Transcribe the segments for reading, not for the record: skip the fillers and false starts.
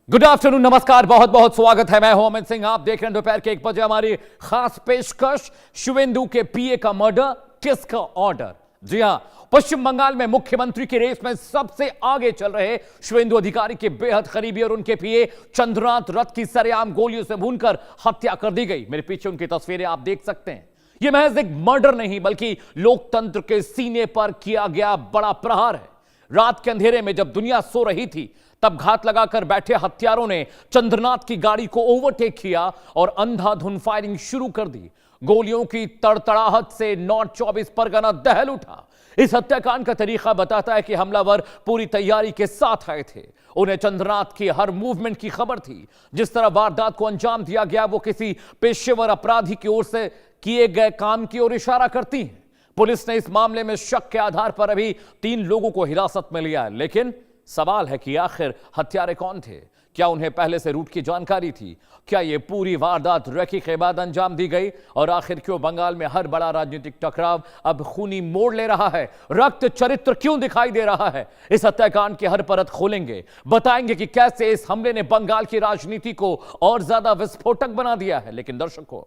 Good afternoon, नमस्कार, बहुत बहुत स्वागत है। मैं हूं अमित सिंह। आप देख रहे हैं दोपहर के 1 बजे हमारी खास पेशकश शुवेंदु के पीए का मर्डर, किसका ऑर्डर। जी हां, पश्चिम बंगाल में मुख्यमंत्री की रेस में सबसे आगे चल रहे शुवेंदु अधिकारी के बेहद करीबी और उनके पीए चंद्रनाथ रथ की सरेआम गोलियों से भूनकर हत्या कर दी गई। मेरे पीछे उनकी तस्वीरें आप देख सकते हैं। यह महज एक मर्डर नहीं बल्कि लोकतंत्र के सीने पर किया गया बड़ा प्रहार है। रात के अंधेरे में जब दुनिया सो रही थी तब घात लगाकर बैठे हत्यारों ने चंद्रनाथ की गाड़ी को ओवरटेक किया और अंधाधुंध फायरिंग शुरू कर दी। गोलियों की तड़तड़ाहट से नॉर्थ 24 परगना दहल उठा। इस हत्याकांड का तरीका बताता है कि हमलावर पूरी तैयारी के साथ आए थे। उन्हें चंद्रनाथ की हर मूवमेंट की खबर थी। जिस तरह वारदात को अंजाम दिया गया वो किसी पेशेवर अपराधी की ओर से किए गए काम की ओर इशारा करती है। पुलिस ने इस मामले में शक के आधार पर अभी 3 लोगों को हिरासत में लिया है, लेकिन सवाल है कि आखिर हत्यारे कौन थे? क्या उन्हें पहले से रूट की जानकारी थी? क्या यह पूरी वारदात रेकी के बाद अंजाम दी गई? और आखिर क्यों बंगाल में हर बड़ा राजनीतिक टकराव अब खूनी मोड़ ले रहा है? रक्त चरित्र क्यों दिखाई दे रहा है? इस हत्याकांड की हर परत खोलेंगे, बताएंगे कि कैसे इस हमले ने बंगाल की राजनीति को और ज्यादा विस्फोटक बना दिया है। लेकिन दर्शकों,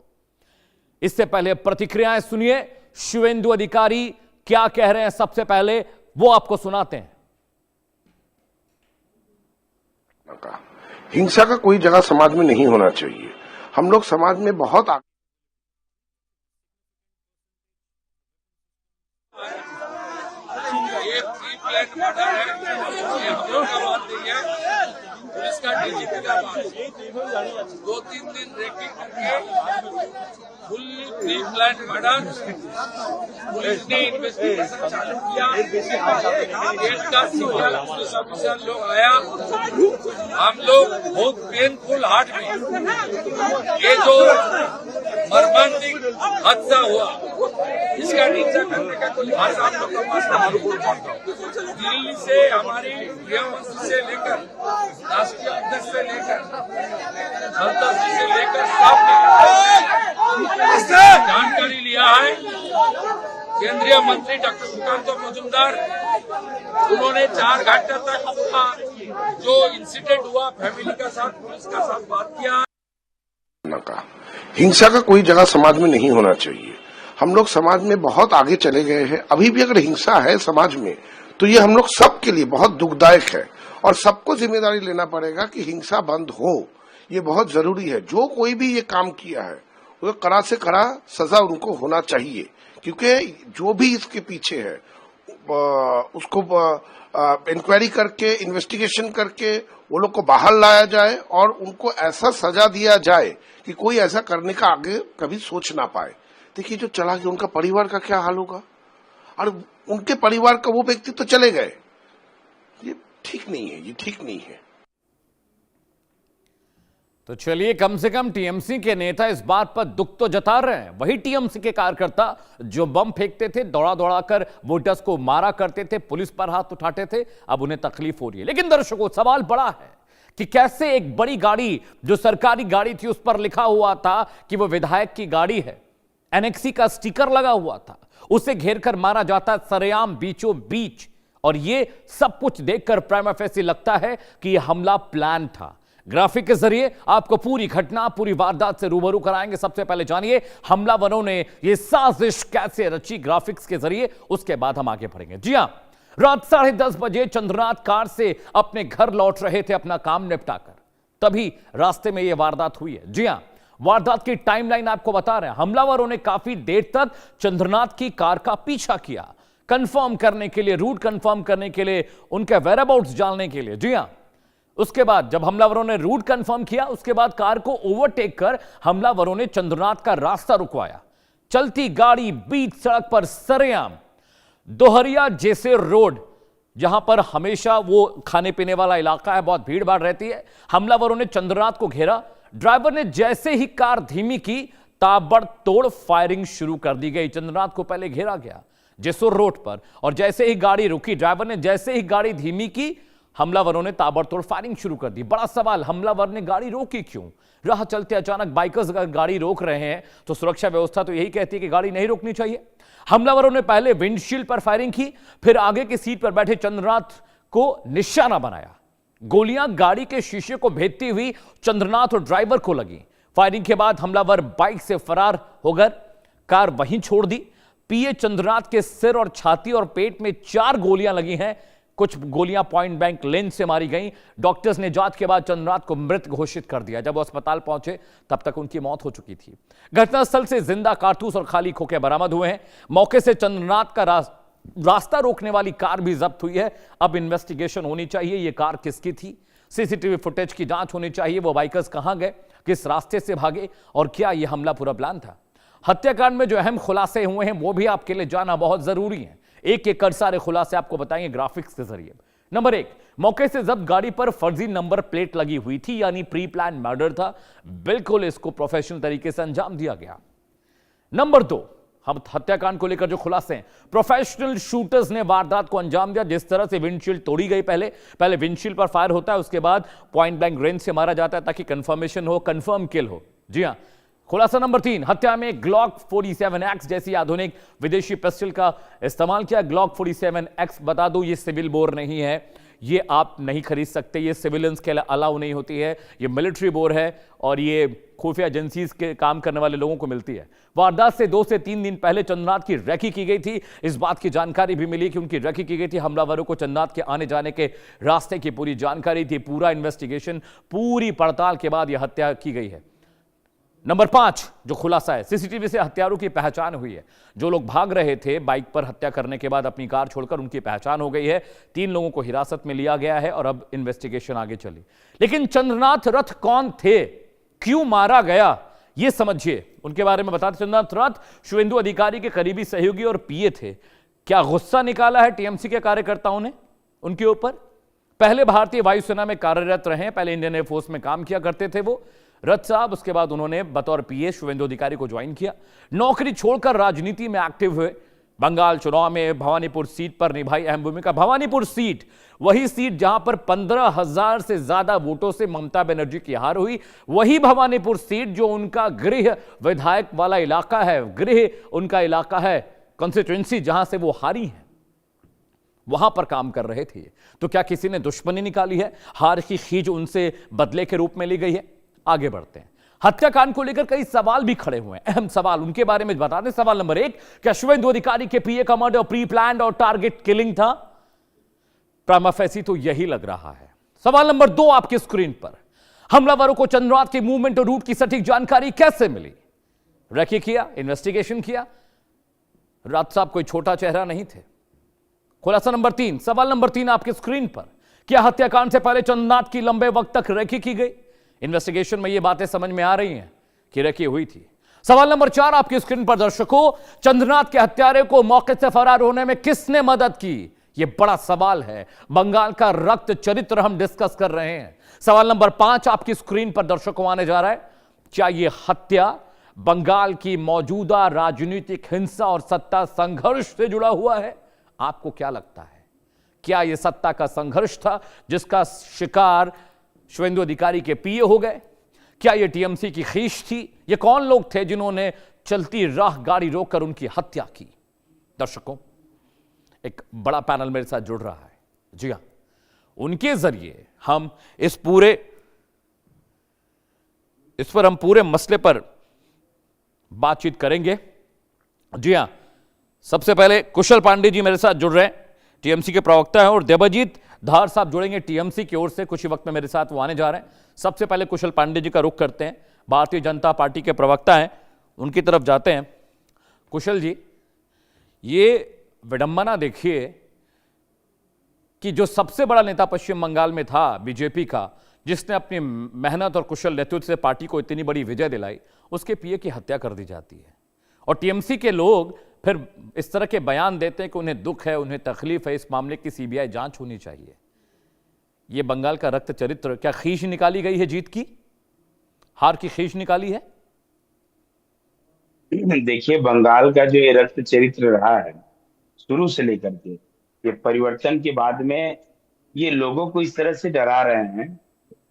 इससे पहले प्रतिक्रियाएं सुनिए। शुवेंदु अधिकारी क्या कह रहे हैं, सबसे पहले वो आपको सुनाते हैं। हिंसा का कोई जगह समाज में नहीं होना चाहिए। हम लोग समाज में बहुत पुलिस का डीजीपी का बात 2-3 दिन रेकी करके full pre plan murder. Police ने इन्वेस्टिगेशन चालू किया। गेट का सीनियर पुलिस ऑफिसर लोग आया। हम लोग बहुत पेनफुल हार्ट में ये जो मर्मांतिक हादसा हुआ इसका निंदा करने का कोई भाषा हम लोग का पास दिल्ली से हमारी गृहमंत्री से लेकर राष्ट्रीय अध्यक्ष से लेकर संसद से लेकर सबने जानकारी लिया है। केंद्रीय मंत्री डॉक्टर सुकांत मजूमदार उन्होंने 4 घंटे तक जो इंसिडेंट हुआ फैमिली का साथ, पुलिस का साथ बात किया। हिंसा का कोई जगह समाज में नहीं होना चाहिए। हम लोग समाज में बहुत आगे चले गए हैं। अभी भी अगर हिंसा है समाज में तो ये हम लोग सबके लिए बहुत दुखदायक है और सबको जिम्मेदारी लेना पड़ेगा कि हिंसा बंद हो। ये बहुत जरूरी है। जो कोई भी ये काम किया है वो कड़ा से कड़ा सजा उनको होना चाहिए, क्योंकि जो भी इसके पीछे है उसको इंक्वायरी करके, इन्वेस्टिगेशन करके वो लोग को बाहर लाया जाए और उनको ऐसा सजा दिया जाए कि कोई ऐसा करने का आगे कभी सोच ना पाए। देखिए, जो चला गया उनका परिवार का क्या हाल होगा, और उनके परिवार का वो व्यक्ति तो चले गए। ये ठीक नहीं है, ये ठीक नहीं है। तो चलिए, कम से कम टीएमसी के नेता इस बात पर दुख तो जता रहे हैं। वही टीएमसी के कार्यकर्ता जो बम फेंकते थे, दौड़ा दौड़ाकर वोटर्स को मारा करते थे, पुलिस पर हाथ उठाते थे, अब उन्हें तकलीफ हो रही है। लेकिन दर्शकों, सवाल बड़ा है कि कैसे एक बड़ी गाड़ी जो सरकारी गाड़ी थी उस पर लिखा हुआ था कि वो विधायक की गाड़ी है, एनेक्सी का स्टिकर लगा हुआ था, उसे घेरकर मारा जाता सरेआम बीचों बीच। और ये सब कुछ देखकर प्राइमा फेसी लगता है कि यह हमला प्लान था। ग्राफिक के जरिए आपको पूरी घटना, पूरी वारदात से रूबरू कराएंगे। सबसे पहले जानिए हमलावरों ने यह साजिश कैसे रची ग्राफिक्स के जरिए, उसके बाद हम आगे बढ़ेंगे। जी हां, रात 10:30 बजे चंद्रनाथ कार से अपने घर लौट रहे थे अपना काम निपटाकर, तभी रास्ते में यह वारदात हुई है। जी हां, वारदात की टाइमलाइन आपको बता रहे हैं। हमलावरों ने काफी देर तक चंद्रनाथ की कार का पीछा किया, कंफर्म करने के लिए, रूट कंफर्म करने के लिए, उनके वेयरअबाउट्स जानने के लिए। जी हां, उसके बाद जब हमलावरों ने रूट कंफर्म किया, उसके बाद कार को ओवरटेक कर हमलावरों ने चंद्रनाथ का रास्ता रुकवाया। चलती गाड़ी बीच सड़क पर सरेआम दोहरिया जैसे रोड, जहां पर हमेशा वो खाने पीने वाला इलाका है, बहुत भीड़ भाड़ रहती है, हमलावरों ने चंद्रनाथ को घेरा। ड्राइवर ने जैसे ही कार धीमी की, ताबड़तोड़ फायरिंग शुरू कर दी गई। चंद्रनाथ को पहले घेरा गया जेसुर रोड पर, और जैसे ही गाड़ी रुकी, ड्राइवर ने जैसे ही गाड़ी धीमी की, हमलावरों ने ताबड़तोड़ फायरिंग शुरू कर दी। बड़ा सवाल, हमलावर ने गाड़ी रोकी क्यों? राह चलते अचानक बाइकर्स अगर गाड़ी रोक रहे हैं तो सुरक्षा व्यवस्था तो यही कहती है कि गाड़ी नहीं रोकनी चाहिए। हमलावरों ने पहले विंडशील्ड पर फायरिंग की, फिर आगे की सीट पर बैठे चंद्रनाथ को निशाना बनाया। गोलियां गाड़ी के शीशे को भेदती हुई चंद्रनाथ और ड्राइवर को लगी। फायरिंग के बाद हमलावर बाइक से फरार होकर कार वहीं छोड़ दी। पीए चंद्रनाथ के सिर और छाती और पेट में 4 गोलियां लगी हैं। कुछ गोलियां पॉइंट ब्लैंक रेंज से मारी गईं। डॉक्टर्स ने जांच के बाद चंद्रनाथ को मृत घोषित कर दिया। जब वो अस्पताल पहुंचे तब तक उनकी मौत हो चुकी थी। घटनास्थल से जिंदा कारतूस और खाली खोखे बरामद हुए हैं। मौके से चंद्रनाथ का रास्ता रोकने वाली कार भी जब्त हुई है। अब इन्वेस्टिगेशन होनी चाहिए, ये कार किसकी थी, सीसीटीवी फुटेज की जांच होनी चाहिए। वो बाइकर्स कहां गए, किस रास्ते से भागे और क्या यह हमला पूरा प्लान था। हत्याकांड में जो अहम खुलासे हुए हैं वो भी आपके लिए जानना बहुत जरूरी है। एक एक कर सारे खुलासे आपको बताएंगे ग्राफिक्स के जरिए। नंबर 1, मौके से जब्त गाड़ी पर फर्जी नंबर प्लेट लगी हुई थी, यानी प्री प्लान मर्डर था। बिल्कुल इसको प्रोफेशनल तरीके से अंजाम दिया गया। नंबर 2, हम हत्याकांड को लेकर जो खुलासे हैं, प्रोफेशनल शूटर्स ने वारदात को अंजाम दिया। जिस तरह से विंडशील्ड तोड़ी गई, पहले विंडशील्ड पर फायर होता है, उसके बाद पॉइंट ब्लैंक रेंज से मारा जाता है ताकि कंफर्मेशन हो, कंफर्म किल हो। जी हां। खुलासा नंबर 3, हत्या में ग्लॉक 47X जैसी आधुनिक विदेशी पिस्टल का इस्तेमाल किया। ग्लॉक 47X बता दूं, ये सिविल बोर नहीं है, ये आप नहीं खरीद सकते, ये सिविलियंस के लिए अलाउ नहीं होती है, ये मिलिट्री बोर है और ये खुफिया एजेंसीज के काम करने वाले लोगों को मिलती है। वारदात से 2 से 3 दिन पहले चंद्रनाथ की रेकी की गई थी। इस बात की जानकारी भी मिली कि उनकी रेकी की गई थी। हमलावरों को चंद्रनाथ के आने जाने के रास्ते की पूरी जानकारी थी। पूरा इन्वेस्टिगेशन, पूरी पड़ताल के बाद यह हत्या की गई है। नंबर 5 जो खुलासा है, सीसीटीवी से हत्यारों की पहचान हुई है। जो लोग भाग रहे थे बाइक पर हत्या करने के बाद अपनी कार छोड़कर, उनकी पहचान हो गई है। 3 लोगों को हिरासत में लिया गया है और अब इन्वेस्टिगेशन आगे चली। लेकिन चंद्रनाथ रथ कौन थे, क्यों मारा गया, यह समझिए। उनके बारे में बताते, चंद्रनाथ रथ शुवेंदु अधिकारी के करीबी सहयोगी और पीए थे। क्या गुस्सा निकाला है टीएमसी के कार्यकर्ताओं ने उनके ऊपर? पहले भारतीय वायुसेना में कार्यरत रहे, पहले इंडियन एयरफोर्स में काम किया करते थे वो रथ साहब। उसके बाद उन्होंने बतौर पीए शुवेंदु अधिकारी को ज्वाइन किया। नौकरी छोड़कर राजनीति में एक्टिव हुए। बंगाल चुनाव में भवानीपुर सीट पर निभाई अहम भूमिका। भवानीपुर सीट वही सीट जहां पर 15,000 से ज्यादा वोटों से ममता बनर्जी की हार हुई। वही भवानीपुर सीट जो उनका गृह विधायक वाला इलाका है, गृह उनका इलाका है, कॉन्स्टिट्यूएंसी जहां से वो हारी है, वहां पर काम कर रहे थे। तो क्या किसी ने दुश्मनी निकाली है? हार की खीज उनसे बदले के रूप में ली गई है? आगे बढ़ते हैं। हत्याकांड को लेकर कई सवाल भी खड़े हुए हैं, अहम सवाल, उनके बारे में बता दें। सवाल नंबर 1, क्या शुवेंदु अधिकारी के पीए का मर्डर प्री प्लान्ड और टारगेट किलिंग था? प्राइमा फेसी तो यही लग रहा है। सवाल नंबर 2 आपकी स्क्रीन पर, हमलावरों को चंद्रनाथ के मूवमेंट और रूट की सटीक जानकारी कैसे मिली? रेकी किया, इन्वेस्टिगेशन किया। रात साहब कोई छोटा चेहरा नहीं थे। खुलासा नंबर 3, सवाल नंबर 3 आपकी स्क्रीन पर, क्या हत्याकांड से पहले चंद्रनाथ की लंबे वक्त तक रेकी की गई? इन्वेस्टिगेशन में ये बातें समझ में आ रही हैं कि रेकी हुई थी। सवाल नंबर 4 आपकी स्क्रीन पर दर्शकों, चंद्रनाथ के हत्यारे को मौके से फरार होने में किसने मदद की? यह बड़ा सवाल है। बंगाल का रक्त चरित्र हम डिस्कस कर रहे हैं। सवाल नंबर 5 आपकी स्क्रीन पर दर्शकों आने जा रहा है, क्या यह हत्या बंगाल की मौजूदा राजनीतिक हिंसा और सत्ता संघर्ष से जुड़ा हुआ है? आपको क्या लगता है? क्या यह सत्ता का संघर्ष था जिसका शिकार शुवेंदु अधिकारी के पीए हो गए? क्या यह टीएमसी की खींच थी? ये कौन लोग थे जिन्होंने चलती राह गाड़ी रोककर उनकी हत्या की? दर्शकों, एक बड़ा पैनल मेरे साथ जुड़ रहा है। जी हां, उनके जरिए हम इस पर हम पूरे मसले पर बातचीत करेंगे। जी हां, सबसे पहले कुशल पांडे जी मेरे साथ जुड़ रहे हैं, टीएमसी के प्रवक्ता हैं, और देवजीत धार साहब जुड़ेंगे टीएमसी की ओर से, कुछ ही वक्त में मेरे साथ वो आने जा रहे हैं। सबसे पहले कुशल पांडे जी का रुख करते हैं, भारतीय जनता पार्टी के प्रवक्ता हैं, उनकी तरफ जाते हैं। कुशल जी, ये विडंबना देखिए कि जो सबसे बड़ा नेता पश्चिम बंगाल में था बीजेपी का, जिसने अपनी मेहनत और कुशल नेतृत्व से पार्टी को इतनी बड़ी विजय दिलाई, उसके पीए की हत्या कर दी जाती है। और टीएमसी के लोग फिर इस तरह के बयान देते हैं कि उन्हें दुख है, उन्हें तकलीफ है, इस मामले की सीबीआई जांच होनी चाहिए। यह बंगाल का रक्त चरित्र, क्या खींच निकाली गई है जीत की? हार की खींच निकाली है? देखिए, बंगाल का जो ये रक्त चरित्र रहा है शुरू से लेकर के, ये परिवर्तन के बाद में ये लोगों को इस तरह से डरा रहे हैं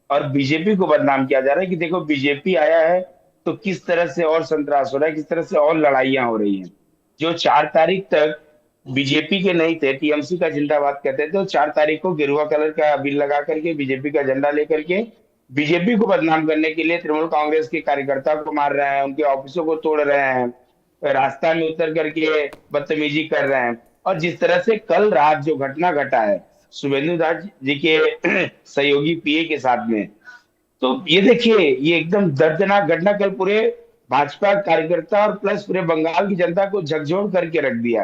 और बीजेपी को बदनाम किया जा रहा है कि देखो बीजेपी आया है तो किस तरह से और संतरास हो रहा है, किस तरह से और लड़ाइयां हो रही हैं। जो 4 तारीख तक बीजेपी के नहीं थे, टीएमसी का जिंदाबाद कहते थे, तो 4 तारीख को गेरुआ कलर का बिल लगा करके बीजेपी का झंडा लेकर के बीजेपी को बदनाम करने के लिए तृणमूल कांग्रेस के कार्यकर्ता को मार रहे हैं, उनके ऑफिसों को तोड़ रहे हैं, रास्ता में उतर करके बदतमीजी कर रहे हैं। और जिस तरह से कल रात जो घटना घटा है शुभेंदु दास जी के सहयोगी पीए के साथ में, तो ये देखिए ये एकदम दर्दनाक घटना कल पूरे भाजपा कार्यकर्ता और प्लस पूरे बंगाल की जनता को झकझोर करके रख दिया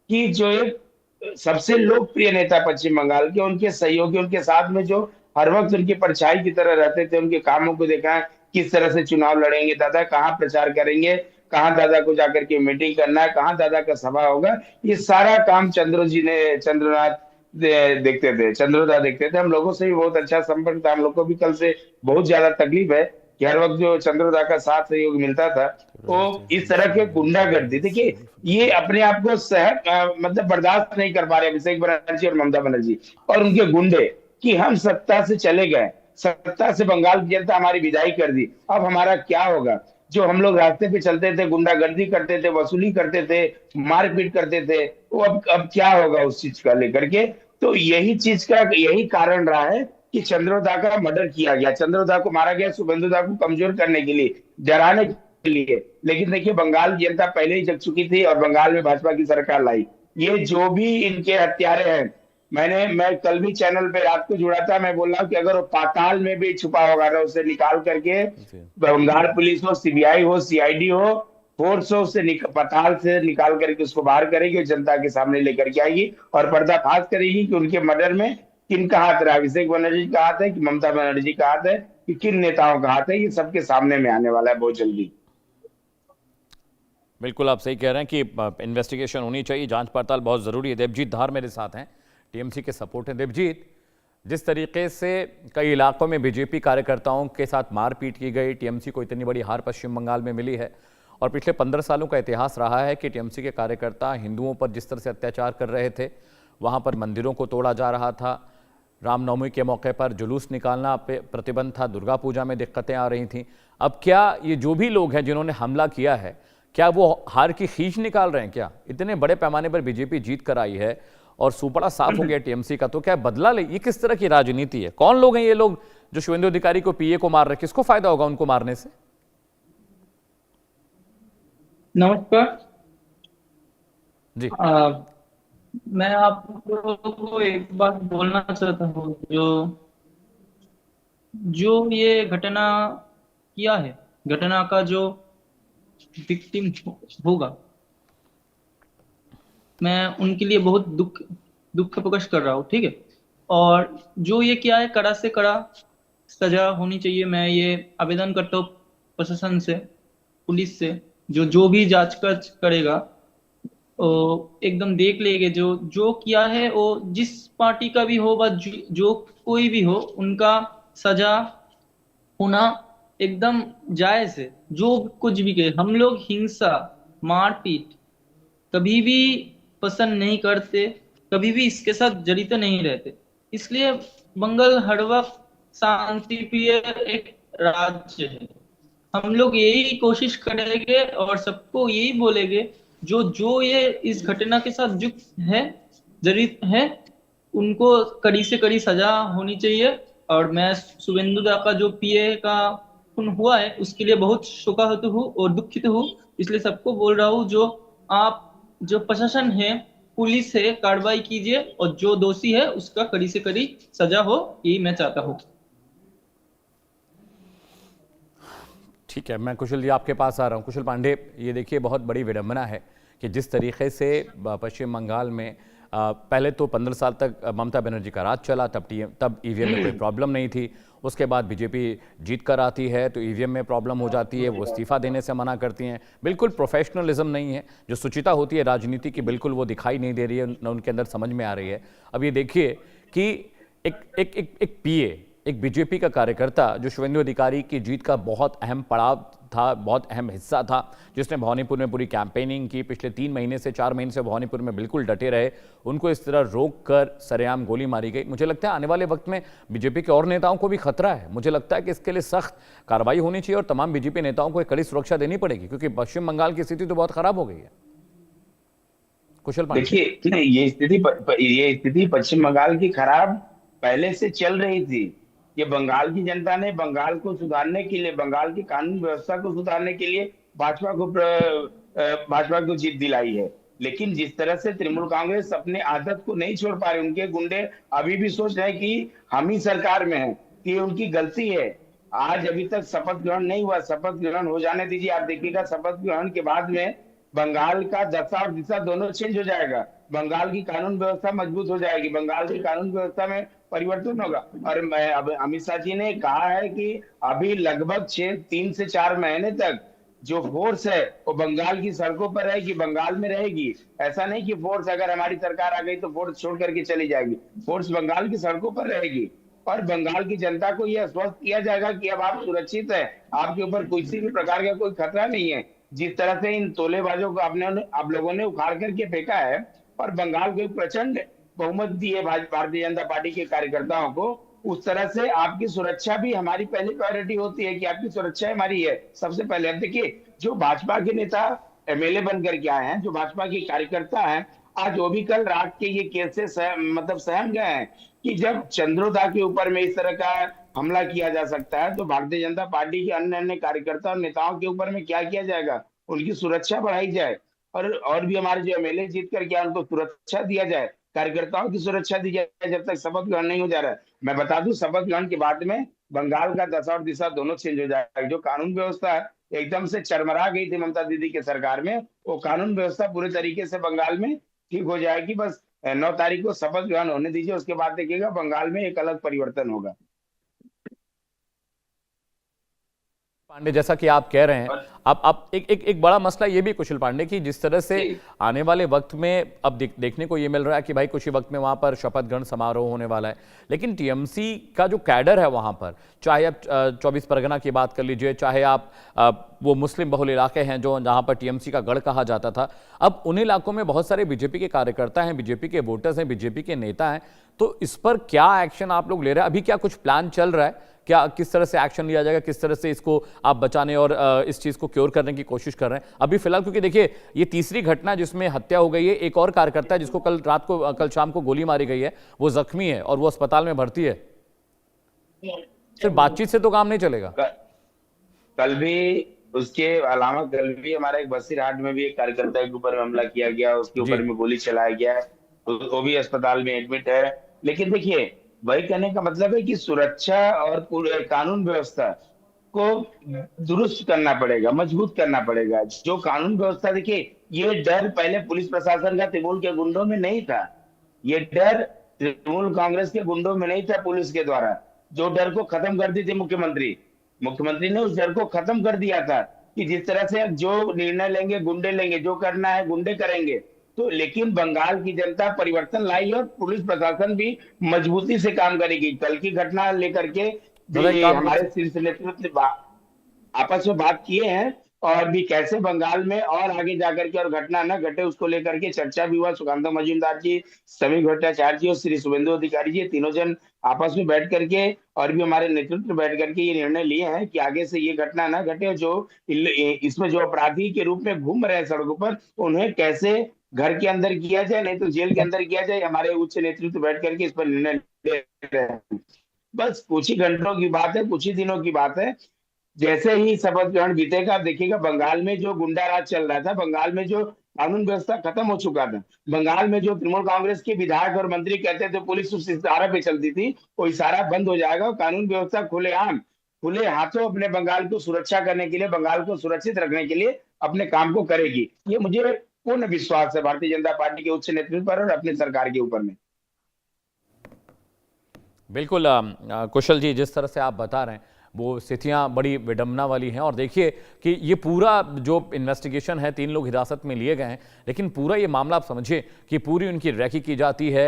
कि जो एक सबसे लोकप्रिय नेता पश्चिम बंगाल के, उनके सहयोगी उनके साथ में जो हर वक्त उनकी परछाई की तरह रहते थे, उनके कामों को देखा है, किस तरह से चुनाव लड़ेंगे दादा, कहाँ प्रचार करेंगे, कहाँ दादा को जाकर के मीटिंग करना है, कहाँ दादा का सभा होगा, ये सारा काम देखते थे, चंद्रोदा देखते थे। हम लोगों से भी बहुत अच्छा संपर्क था, हम लोग को भी कल से बहुत ज्यादा तकलीफ है कि हर वक्त जो चंद्रोदा का साथ सहयोग मिलता था, तो इस तरह के गुंडागर्दी देखिए ये अपने आप को मतलब बर्दाश्त नहीं कर पा रहे अभिषेक बनर्जी और ममता बनर्जी और उनके गुंडे कि हम सत्ता से चले गए, सत्ता से बंगाल की जनता हमारी विदाई कर दी, अब हमारा क्या होगा। जो हम लोग रास्ते पे चलते थे, गुंडागर्दी करते थे, वसूली करते थे, मारपीट करते थे, वो अब क्या होगा उस चीज का लेकर के। तो यही चीज का यही कारण रहा है कि चंद्रोदा का मर्डर किया गया, चंद्रोदा को मारा गया शुभेंदु दा को कमजोर करने के लिए, डराने के लिए। लेकिन देखिए बंगाल की जनता पहले ही जग चुकी थी और बंगाल में भाजपा की सरकार लाई। ये जो भी इनके हत्यारे हैं, मैं कल भी चैनल पे रात को जुड़ा था, मैं बोल रहा हूँ कि अगर वो पाताल में भी छुपा होगा ना, उसे निकाल करके बंगाल पुलिस हो, सीबीआई हो, सीआईडी हो, फोर्स हो, उसे पाताल से निकाल करके उसको बाहर करेगी, जनता के सामने लेकर के आएगी और पर्दाफाश करेगी कि उनके मर्डर में किनका हाथ रहा, अभिषेक बनर्जी का हाथ है कि ममता बनर्जी का हाथ है कि किन नेताओं का हाथ है। ये सबके सामने में आने वाला है बहुत जल्दी। बिल्कुल आप सही कह रहे हैं कि इन्वेस्टिगेशन होनी चाहिए, जांच पड़ताल बहुत ज़रूरी है। देवजीत धार मेरे साथ हैं, टीएमसी के सपोर्ट हैं। देवजीत, जिस तरीके से कई इलाकों में बीजेपी कार्यकर्ताओं के साथ मारपीट की गई, टीएमसी को इतनी बड़ी हार पश्चिम बंगाल में मिली है और पिछले 15 सालों का इतिहास रहा है कि टीएमसी के कार्यकर्ता हिंदुओं पर जिस तरह से अत्याचार कर रहे थे, वहाँ पर मंदिरों को तोड़ा जा रहा था, रामनवमी के मौके पर जुलूस निकालना पे प्रतिबंध था, दुर्गा पूजा में दिक्कतें आ रही थीं। अब क्या ये जो भी लोग हैं जिन्होंने हमला किया है, क्या वो हार की खींच निकाल रहे हैं? क्या इतने बड़े पैमाने पर बीजेपी जीत कर आई है और सुपड़ा साफ हो गया टीएमसी का, तो क्या बदला ले? ये किस तरह की राजनीति है? कौन लोग हैं ये लोग जो शुभेंदु अधिकारी को, पीए को मार रहे हैं? किसको फायदा होगा उनको मारने से? नमस्कार जी। मैं आप लोगों को एक बात बोलना चाहता हूँ, जो ये घटना किया है, घटना का जो विक्टिम होगा, मैं उनके लिए बहुत दुख प्रकट कर रहा हूँ, ठीक है। और जो ये किया है, कड़ा से कड़ा सजा होनी चाहिए। मैं ये आवेदन करता हूँ प्रशासन से, पुलिस से, जो भी जांच करेगा एकदम देख लेंगे जो किया है, वो जिस पार्टी का भी हो, जो कोई भी हो, उनका सजा होना एकदम जायज है। जो कुछ भी कहे, हम लोग हिंसा, मारपीट कभी भी पसंद नहीं करते, कभी भी इसके साथ जड़ित नहीं रहते। इसलिए बंगाल हर वक्त शांतिप्रिय एक राज्य है। हम लोग यही कोशिश करेंगे और सबको यही बोलेंगे, जो ये इस घटना के साथ जड़ित है, उनको कड़ी से कड़ी सजा होनी चाहिए। और मैं शुभेंदु दा का जो पीए का खून हुआ है, उसके लिए बहुत शोकाहत हूँ और दुखित हूँ। इसलिए सबको बोल रहा हूँ, जो प्रशासन है, पुलिस है, कार्रवाई कीजिए और जो दोषी है उसका कड़ी से कड़ी सजा हो, यही मैं चाहता हूँ। ठीक है, मैं कुशल जी आपके पास आ रहा हूँ। कुशल पांडे, ये देखिए बहुत बड़ी विडंबना है कि जिस तरीके से पश्चिम बंगाल में पहले तो 15 साल तक ममता बनर्जी का राज चला, तब ईवीएम में कोई प्रॉब्लम नहीं थी। उसके बाद बीजेपी जीत कर आती है तो ईवीएम में प्रॉब्लम हो जाती है, वो इस्तीफा देने से मना करती हैं। बिल्कुल प्रोफेशनलिज्म नहीं है, जो शुचिता होती है राजनीति की, बिल्कुल वो दिखाई नहीं दे रही है, न उनके अंदर समझ में आ रही है। अब ये देखिए कि एक पीए, एक बीजेपी का कार्यकर्ता जो शुभेंदु अधिकारी की जीत का बहुत अहम पड़ाव था, बहुत अहम हिस्सा था, जिसने भवानीपुर में पूरी कैंपेनिंग की, पिछले 3 महीने से 4 महीने से भवानीपुर में बिल्कुल डटे रहे, उनको इस तरह रोक कर सरेआम गोली मारी गई। मुझे लगता है आने वाले वक्त में बीजेपी के और नेताओं को भी खतरा है। मुझे लगता है कि इसके लिए सख्त कार्रवाई होनी चाहिए और तमाम बीजेपी नेताओं को एक कड़ी सुरक्षा देनी पड़ेगी, क्योंकि पश्चिम बंगाल की स्थिति तो बहुत खराब हो गई है। कुशल पांडे। देखिए नहीं, ये स्थिति पश्चिम बंगाल की खराब पहले से चल रही थी। ये बंगाल की जनता ने बंगाल को सुधारने के लिए, बंगाल की कानून व्यवस्था को सुधारने के लिए भाजपा को जीत दिलाई है। लेकिन जिस तरह से तृणमूल कांग्रेस अपने आदत को नहीं छोड़ पा रही, उनके गुंडे अभी भी सोच रहे हैं कि हम ही सरकार में हैं, कि ये उनकी गलती है। आज अभी तक शपथ ग्रहण नहीं हुआ, शपथ ग्रहण हो जाने दीजिए। आप देखिएगा शपथ ग्रहण के बाद में बंगाल का दशा और दिशा दोनों चेंज हो जाएगा। बंगाल की कानून व्यवस्था मजबूत हो जाएगी, बंगाल की कानून व्यवस्था में परिवर्तन होगा। और अब अमित शाह जी ने कहा है कि अभी लगभग 3 से 4 महीने तक जो फोर्स है वो बंगाल की सड़कों पर रहेगी, बंगाल में रहेगी। ऐसा नहीं कि फोर्स अगर हमारी सरकार आ गई तो फोर्स छोड़ करके चली जाएगी, फोर्स बंगाल की सड़कों पर रहेगी। और बंगाल की जनता को यह आश्वस्त किया जाएगा कि अब आप सुरक्षित है, आपके ऊपर किसी भी प्रकार का कोई खतरा नहीं है। जिस तरह से इन तोलेबाजों को आप लोगों ने उखाड़ करके फेंका है और बंगाल को एक प्रचंड बहुमत दी है भारतीय जनता पार्टी के कार्यकर्ताओं को, उस तरह से आपकी सुरक्षा भी हमारी पहली प्रायोरिटी होती है कि आपकी सुरक्षा हमारी है सबसे पहले। अब देखिए, जो भाजपा के नेता एमएलए बन करके आए हैं, जो भाजपा के कार्यकर्ता हैं, आज वो भी कल रात के ये केस से सहम गए हैं कि जब चंद्रोदा के ऊपर में इस तरह का हमला किया जा सकता है तो भारतीय जनता पार्टी के अन्य अन्य कार्यकर्ता और नेताओं के ऊपर में क्या किया जाएगा, उनकी सुरक्षा बढ़ाई जाए। और भी हमारे जो एमएलए जीत कर गया उनको सुरक्षा दिया जाए, कार्यकर्ताओं की सुरक्षा दी जाए जब तक शपथ ग्रहण नहीं हो जा रहा है। मैं बता दूं, शपथ ग्रहण के बाद में बंगाल का दशा और दिशा दोनों चेंज हो जाएगा। जो कानून व्यवस्था एकदम से चरमरा गई थी ममता दीदी के सरकार में, वो कानून व्यवस्था पूरे तरीके से बंगाल में ठीक हो जाएगी। बस 9 तारीख को शपथ ग्रहण होने दीजिए, उसके बाद देखिएगा बंगाल में एक अलग परिवर्तन होगा। पांडे, जैसा कि आप कह रहे हैं, अब एक बड़ा मसला ये भी कुशल पांडे कि जिस तरह से आने वाले वक्त में अब देखने को ये मिल रहा है कि भाई कुछ ही वक्त में वहां पर शपथ ग्रहण समारोह होने वाला है, लेकिन टीएमसी का जो कैडर है वहां पर, चाहे आप 24 परगना की बात कर लीजिए, चाहे आप वो मुस्लिम बहुल इलाके हैं जो जहां पर टीएमसी का गढ़ कहा जाता था, अब उन इलाकों में बहुत सारे बीजेपी के कार्यकर्ता हैं, बीजेपी के वोटर्स हैं, बीजेपी के नेता हैं। तो इस पर क्या एक्शन आप लोग ले रहे हैं? अभी क्या कुछ प्लान चल रहा है? क्या किस तरह से एक्शन लिया जाएगा? किस तरह से इसको आप बचाने और इस चीज को क्योर करने की कोशिश कर रहे हैं अभी फिलहाल? क्योंकि देखिए, ये तीसरी घटना जिसमें हत्या हो गई है, एक और कार्यकर्ता है जिसको कल शाम को गोली मारी गई है, वो जख्मी है और वो अस्पताल में भर्ती है। सिर्फ बातचीत से तो काम नहीं चलेगा। कल भी उसके अलावा कल भी हमारा एक बसीरहाट में भी एक कार्यकर्ता के ऊपर हमला किया गया, उसके ऊपर में गोली चलाया गया, वो भी अस्पताल में एडमिट है। लेकिन देखिए, वही कहने का मतलब है कि सुरक्षा और पूरे कानून व्यवस्था को दुरुस्त करना पड़ेगा, मजबूत करना पड़ेगा। जो कानून व्यवस्था, देखिए, ये डर पहले पुलिस प्रशासन का तृणमूल के गुंडों में नहीं था, ये डर तृणमूल कांग्रेस के गुंडों में नहीं था पुलिस के द्वारा, जो डर को खत्म कर दी थी मुख्यमंत्री ने उस डर को खत्म कर दिया था कि जिस तरह से जो निर्णय लेंगे गुंडे लेंगे, जो करना है गुंडे करेंगे। तो लेकिन बंगाल की जनता परिवर्तन लाई और पुलिस प्रशासन भी मजबूती से काम करेगी। कल की घटना लेकर के हमारे शीर्ष नेतृत्व आपस में बात किए हैं और भी कैसे बंगाल में और आगे जाकर के और घटना न घटे उसको लेकर के चर्चा भी हुआ। सुकांता मजूमदार जी, समीर भट्टाचार्य जी और श्री शुभेंदु अधिकारी जी, तीनों जन आपस में बैठ करके और भी हमारे नेतृत्व बैठ करके ये निर्णय लिए हैं कि आगे से ये घटना न घटे और जो इसमें जो अपराधी के रूप में घूम रहे हैं सड़कों पर, उन्हें कैसे घर के अंदर किया जाए, नहीं तो जेल के अंदर किया जाए। हमारे उच्च नेतृत्व बैठ करके इस पर निर्णय ले रहे हैं। बस कुछ ही घंटों की बात है, कुछ ही दिनों की बात है। जैसे ही शपथ ग्रहण बीतेगा, आप देखिएगा बंगाल में जो गुंडा राज चल रहा था, बंगाल में जो कानून व्यवस्था खत्म हो चुका था, बंगाल में जो तृणमूल कांग्रेस के विधायक और मंत्री कहते थे पुलिस उस इशारा पे चलती थी, वो इशारा बंद हो जाएगा। कानून व्यवस्था खुले हाथों अपने बंगाल को सुरक्षा करने के लिए, बंगाल को सुरक्षित रखने के लिए अपने काम को करेगी। ये मुझे पूर्ण विश्वास है भारतीय जनता पार्टी के उच्च नेतृत्व पर और अपनी सरकार के ऊपर में। बिल्कुल कुशल जी, जिस तरह से आप बता रहे हैं वो स्थितियां बड़ी विडंबना वाली हैं। और देखिए कि ये पूरा जो इन्वेस्टिगेशन है, 3 लोग हिरासत में लिए गए हैं, लेकिन पूरा ये मामला आप समझिए कि पूरी उनकी रैकी की जाती है।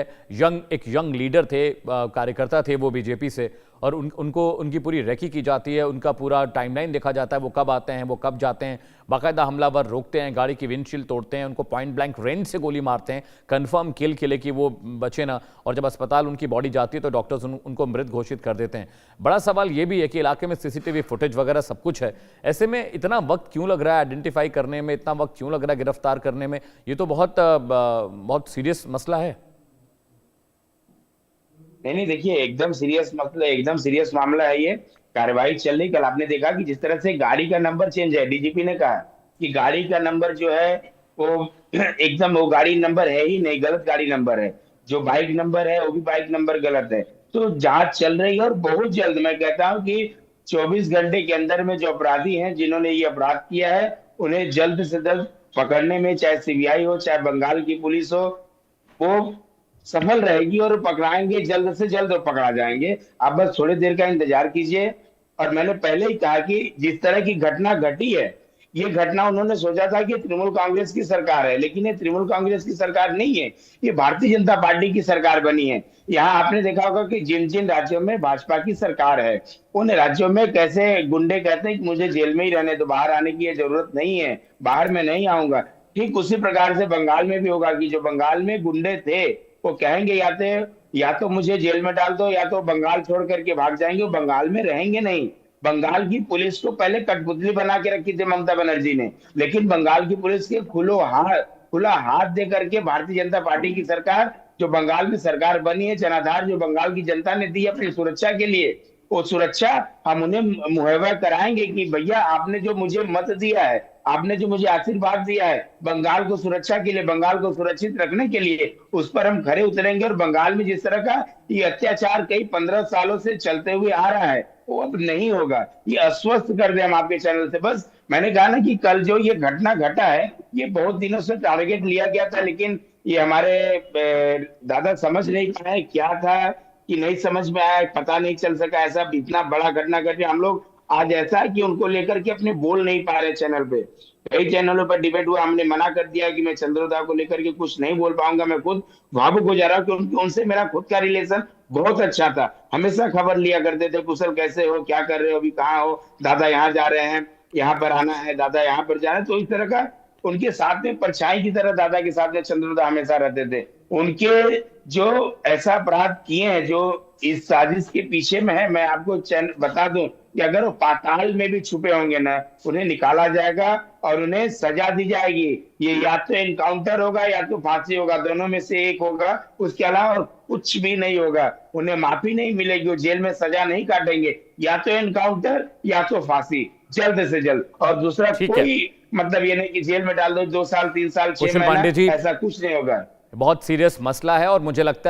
एक यंग लीडर थे, कार्यकर्ता थे वो बीजेपी से, और उनको उनकी पूरी रेकी की जाती है, उनका पूरा टाइमलाइन देखा जाता है, वो कब आते हैं, वो कब जाते हैं। बाकायदा हमलावर रोकते हैं, गाड़ी की विंडशील्ड तोड़ते हैं, उनको पॉइंट ब्लैंक रेंज से गोली मारते हैं, कंफर्म किल के लिए कि वो बचे ना। और जब अस्पताल उनकी बॉडी जाती है तो डॉक्टर्स उनको मृत घोषित कर देते हैं। बड़ा सवाल ये भी है कि इलाके में सीसीटीवी फुटेज वगैरह सब कुछ है, ऐसे में इतना वक्त क्यों लग रहा है आइडेंटिफाई करने में, इतना वक्त क्यों लग रहा है गिरफ्तार करने में? ये तो बहुत सीरियस मसला है। नहीं देखिए, एकदम सीरियस मसला, एकदम सीरियस मामला है ये। कार्रवाई चल रही। कल आपने देखा कि जिस तरह से गाड़ी का नंबर चेंज है, डीजीपी ने कहा कि गाड़ी का नंबर जो है वो एकदम वो गाड़ी नंबर है ही नहीं, गलत गाड़ी नंबर है। जो बाइक नंबर है वो भी बाइक नंबर गलत है। तो जांच चल रही है और बहुत जल्द, मैं कहता हूं कि 24 घंटे के अंदर में जो अपराधी हैं जिन्होंने ये अपराध किया है उन्हें जल्द से जल्द पकड़ने में, चाहे सीबीआई हो चाहे बंगाल की पुलिस हो, वो सफल रहेगी और पकड़ाएंगे, जल्द से जल्द पकड़ा जाएंगे। आप बस थोड़ी देर का इंतजार कीजिए। और मैंने पहले ही कहा कि जिस तरह की घटना घटी है, ये घटना उन्होंने सोचा था कि तृणमूल कांग्रेस की सरकार है, लेकिन ये तृणमूल कांग्रेस की सरकार नहीं है, ये भारतीय जनता पार्टी की सरकार बनी है। यहाँ आपने देखा होगा कि जिन जिन राज्यों में भाजपा की सरकार है, उन राज्यों में कैसे गुंडे कहते हैं कि मुझे जेल में ही रहने दो, बाहर आने की जरूरत नहीं है, बाहर मैं नहीं आऊंगा। ठीक उसी प्रकार से बंगाल में भी होगा कि जो बंगाल में गुंडे थे वो कहेंगे या तो मुझे जेल में डाल दो या तो बंगाल छोड़ करके भाग जाएंगे, वो बंगाल में रहेंगे नहीं। बंगाल की पुलिस को पहले कठपुतली बना के रखी थी ममता बनर्जी ने, लेकिन बंगाल की पुलिस के खुला हाथ दे करके भारतीय जनता पार्टी की सरकार, जो बंगाल में सरकार बनी है, जनाधार जो बंगाल की जनता ने दी अपनी सुरक्षा के लिए, वो सुरक्षा हम उन्हें मुहैया कराएंगे कि भैया आपने जो मुझे मत दिया है, आपने जो मुझे आशीर्वाद दिया है बंगाल को सुरक्षा के लिए, बंगाल को सुरक्षित रखने के लिए, उस पर हम खरे उतरेंगे। और बंगाल में जिस तरह का ये अत्याचार कई 15 सालों से चलते हुए आ रहा है वो अब नहीं होगा। ये आश्वस्त कर दे हम आपके चैनल से। बस मैंने कहा ना कि कल जो ये घटना घटा है, ये बहुत दिनों से टारगेट लिया गया था, लेकिन ये हमारे दादा समझ नहीं पाए क्या था कि नहीं समझ में आया, पता नहीं चल सका। ऐसा इतना बड़ा घटना घटे, हम लोग आज ऐसा है कि उनको लेकर के अपने बोल नहीं पा रहे। चैनल पे कई चैनलों पर डिबेट हुआ, हमने मना कर दिया कि मैं चंद्रोदा को लेकर के कुछ नहीं बोल पाऊंगा। मैं खुद भावुक हो जा रहा हूँ क्योंकि उनसे मेरा खुद का रिलेशन बहुत अच्छा था। हमेशा खबर लिया करते थे, कुशल कैसे हो, क्या कर रहे हो, अभी कहाँ हो, दादा यहाँ जा रहे हैं, यहाँ पर आना है, दादा यहाँ पर जा रहे हैं। तो इस तरह का उनके साथ में परछाई की तरह दादा के साथ में चंद्रोदा हमेशा रहते थे। उनके जो ऐसा अपराध किए हैं जो इस साजिश के पीछे में है, मैं आपको बता दूं कि अगर वो पाताल में भी छुपे होंगे ना, उन्हें निकाला जाएगा और उन्हें सजा दी जाएगी। ये या तो एनकाउंटर होगा या तो फांसी होगा, दोनों में से एक होगा, उसके अलावा कुछ भी नहीं होगा। उन्हें माफी नहीं मिलेगी, वो जेल में सजा नहीं काटेंगे, या तो एनकाउंटर या तो फांसी जल्द से जल्द। और दूसरा कोई मतलब ये नहीं कि जेल में डाल दो 2 साल 3 साल 6 महीने, ऐसा कुछ नहीं होगा। बहुत सीरियस मसला है और मुझे लगता है